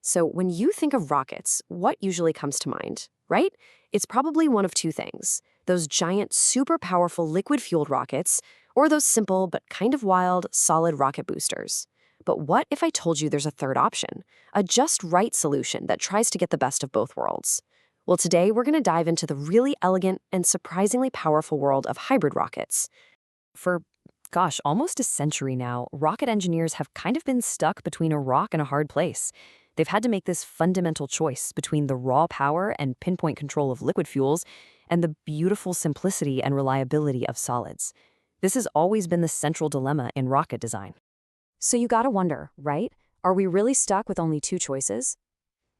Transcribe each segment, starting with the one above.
So when you think of rockets, what usually comes to mind, right? It's probably one of two things. Those giant, super powerful liquid-fueled rockets, or those simple but kind of wild, solid rocket boosters. But what if I told you there's a third option? A just right solution that tries to get the best of both worlds? Well, today we're going to dive into the really elegant and surprisingly powerful world of hybrid rockets. For, gosh, almost a century now, rocket engineers have kind of been stuck between a rock and a hard place. They've had to make this fundamental choice between the raw power and pinpoint control of liquid fuels and the beautiful simplicity and reliability of solids. This has always been the central dilemma in rocket design. So you gotta wonder, right? Are we really stuck with only two choices?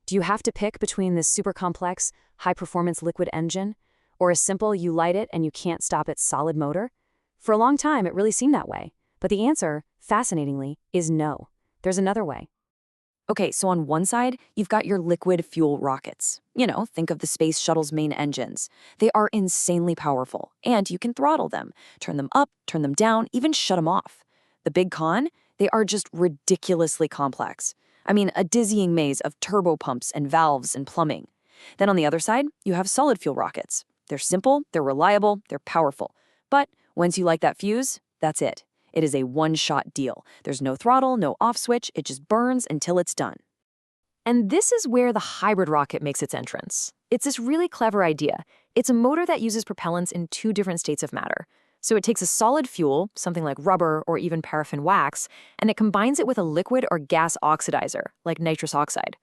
Do you have to pick between this super complex, high-performance liquid engine or a simple you light it and you can't stop its solid motor? For a long time, it really seemed that way. But the answer, fascinatingly, is no. There's another way. Okay, so on one side, you've got your liquid fuel rockets. Think of the space shuttle's main engines. They are insanely powerful, and you can throttle them, turn them up, turn them down, even shut them off. The big con? They are just ridiculously complex. I mean, a dizzying maze of turbo pumps and valves and plumbing. Then on the other side, you have solid fuel rockets. They're simple, they're reliable, they're powerful. But once you light that fuse, that's it. It is a one-shot deal. There's no throttle, no off switch, it just burns until it's done. And this is where the hybrid rocket makes its entrance. It's this really clever idea. It's a motor that uses propellants in two different states of matter. So it takes a solid fuel, something like rubber or even paraffin wax, and it combines it with a liquid or gas oxidizer, like nitrous oxide.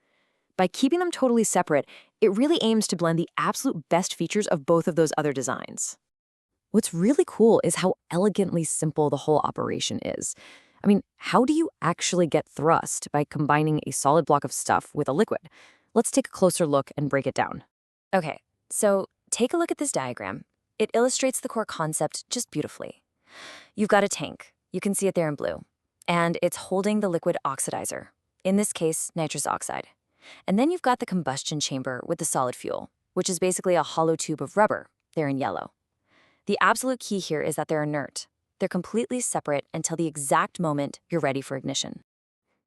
By keeping them totally separate, it really aims to blend the absolute best features of both of those other designs. What's really cool is how elegantly simple the whole operation is. I mean, how do you actually get thrust by combining a solid block of stuff with a liquid? Let's take a closer look and break it down. Okay, so take a look at this diagram. It illustrates the core concept just beautifully. You've got a tank. You can see it there in blue. And it's holding the liquid oxidizer, in this case, nitrous oxide. And then you've got the combustion chamber with the solid fuel, which is basically a hollow tube of rubber, there in yellow. The absolute key here is that they're inert. They're completely separate until the exact moment you're ready for ignition.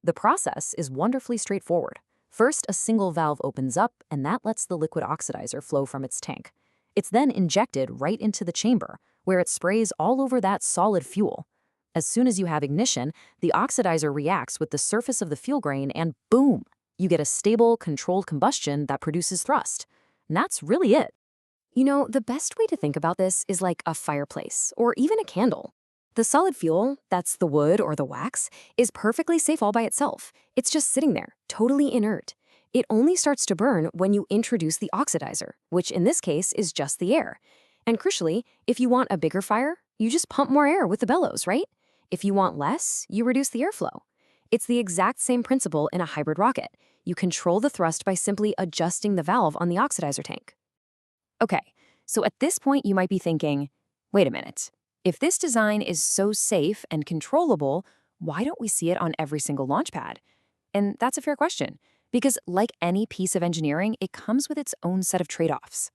The process is wonderfully straightforward. First, a single valve opens up, and that lets the liquid oxidizer flow from its tank. It's then injected right into the chamber, where it sprays all over that solid fuel. As soon as you have ignition, the oxidizer reacts with the surface of the fuel grain, and boom! You get a stable, controlled combustion that produces thrust. And that's really it. The best way to think about this is like a fireplace, or even a candle. The solid fuel, that's the wood or the wax, is perfectly safe all by itself. It's just sitting there, totally inert. It only starts to burn when you introduce the oxidizer, which in this case is just the air. And crucially, if you want a bigger fire, you just pump more air with the bellows, right? If you want less, you reduce the airflow. It's the exact same principle in a hybrid rocket. You control the thrust by simply adjusting the valve on the oxidizer tank. Okay, so at this point you might be thinking, wait a minute. If this design is so safe and controllable, why don't we see it on every single launch pad? And that's a fair question, because like any piece of engineering, it comes with its own set of trade-offs.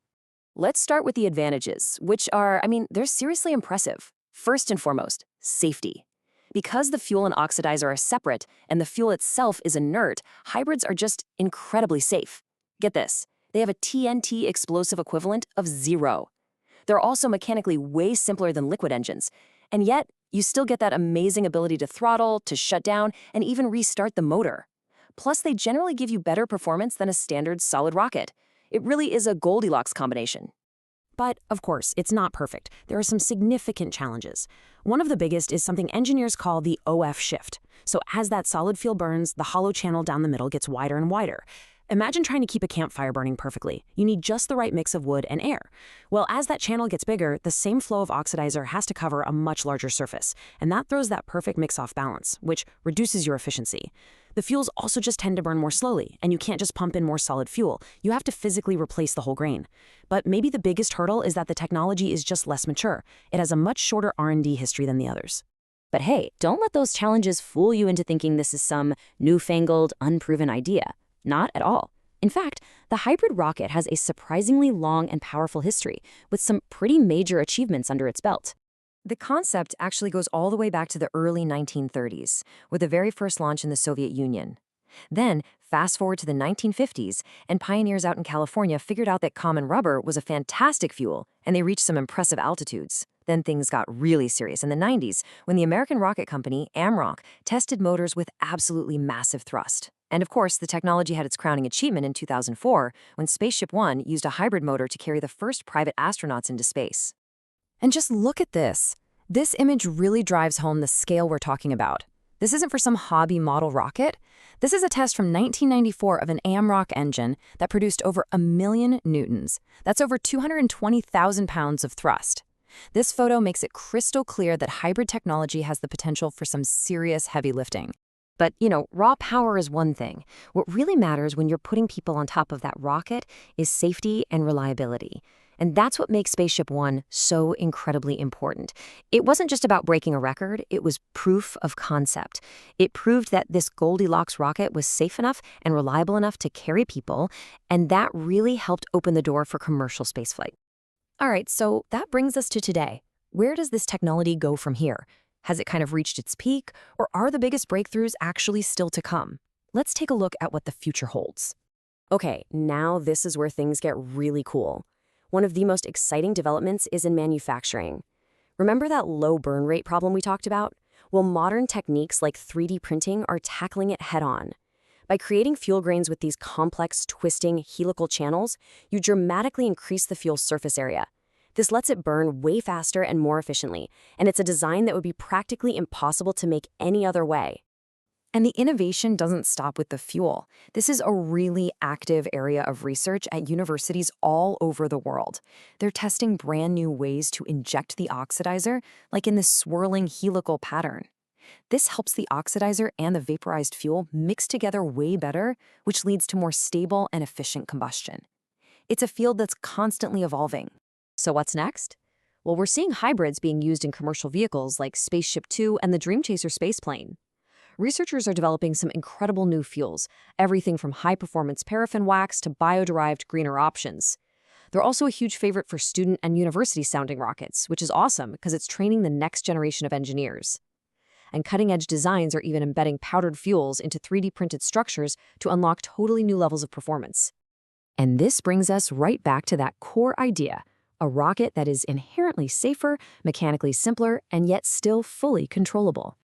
Let's start with the advantages, which are, they're seriously impressive. First and foremost, safety. Because the fuel and oxidizer are separate and the fuel itself is inert, hybrids are just incredibly safe. Get this. They have a TNT explosive equivalent of 0. They're also mechanically way simpler than liquid engines, and yet you still get that amazing ability to throttle, to shut down, and even restart the motor. Plus, they generally give you better performance than a standard solid rocket. It really is a Goldilocks combination. But, of course, it's not perfect. There are some significant challenges. One of the biggest is something engineers call the OF shift. So as that solid fuel burns, the hollow channel down the middle gets wider and wider. Imagine trying to keep a campfire burning perfectly. You need just the right mix of wood and air. Well, as that channel gets bigger, the same flow of oxidizer has to cover a much larger surface, and that throws that perfect mix off balance, which reduces your efficiency. The fuels also just tend to burn more slowly, and you can't just pump in more solid fuel. You have to physically replace the whole grain. But maybe the biggest hurdle is that the technology is just less mature. It has a much shorter R&D history than the others. But hey, don't let those challenges fool you into thinking this is some newfangled, unproven idea. Not at all. In fact, the hybrid rocket has a surprisingly long and powerful history, with some pretty major achievements under its belt. The concept actually goes all the way back to the early 1930s, with the very first launch in the Soviet Union. Then, fast forward to the 1950s, and pioneers out in California figured out that common rubber was a fantastic fuel, and they reached some impressive altitudes. Then things got really serious in the 90s when the American rocket company, AMROC, tested motors with absolutely massive thrust. And of course, the technology had its crowning achievement in 2004 when Spaceship One used a hybrid motor to carry the first private astronauts into space. And just look at this. This image really drives home the scale we're talking about. This isn't for some hobby model rocket. This is a test from 1994 of an AMROC engine that produced over 1,000,000 newtons. That's over 220,000 pounds of thrust. This photo makes it crystal clear that hybrid technology has the potential for some serious heavy lifting. But, raw power is one thing. What really matters when you're putting people on top of that rocket is safety and reliability. And that's what makes Spaceship One so incredibly important. It wasn't just about breaking a record, it was proof of concept. It proved that this Goldilocks rocket was safe enough and reliable enough to carry people, and that really helped open the door for commercial spaceflight. All right, so that brings us to today. Where does this technology go from here? Has it kind of reached its peak, or are the biggest breakthroughs actually still to come? Let's take a look at what the future holds. Okay, now this is where things get really cool. One of the most exciting developments is in manufacturing. Remember that low burn rate problem we talked about? Well, modern techniques like 3D printing are tackling it head-on. By creating fuel grains with these complex, twisting, helical channels, you dramatically increase the fuel's surface area. This lets it burn way faster and more efficiently, and it's a design that would be practically impossible to make any other way. And the innovation doesn't stop with the fuel. This is a really active area of research at universities all over the world. They're testing brand new ways to inject the oxidizer, like in this swirling helical pattern. This helps the oxidizer and the vaporized fuel mix together way better, which leads to more stable and efficient combustion. It's a field that's constantly evolving. So what's next? Well, we're seeing hybrids being used in commercial vehicles like Spaceship Two and the Dream Chaser spaceplane. Researchers are developing some incredible new fuels, everything from high-performance paraffin wax to bio-derived greener options. They're also a huge favorite for student and university-sounding rockets, which is awesome because it's training the next generation of engineers. And cutting-edge designs are even embedding powdered fuels into 3D-printed structures to unlock totally new levels of performance. And this brings us right back to that core idea, a rocket that is inherently safer, mechanically simpler, and yet still fully controllable.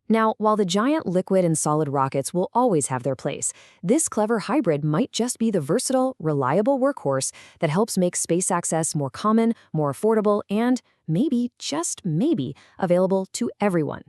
Now, while the giant liquid and solid rockets will always have their place, this clever hybrid might just be the versatile, reliable workhorse that helps make space access more common, more affordable, and maybe, just maybe, available to everyone.